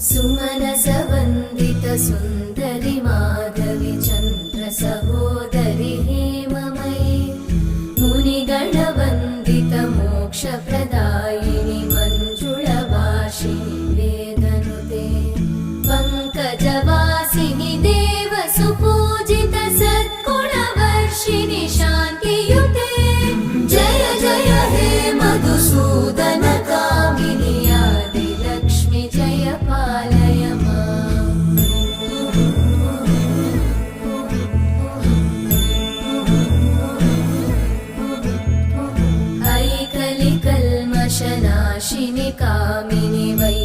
सुमनसवन्दित सुन्दरि माधवि चन्द्र सहोदरि हेममयि मुनिगणवन्दित मोक्षप्रदायिनि मञ्जुळभाषिणि वेदनुते पङ्कजवासिनि देवसुपूजित सद्गुणवर्षिणि शान्तियुते जय जय हे मधुसूदन कामिनि आदिलक्ष्मि जय पालय माम्। ऐकलिकल्मषनाशिनि कामिनि वै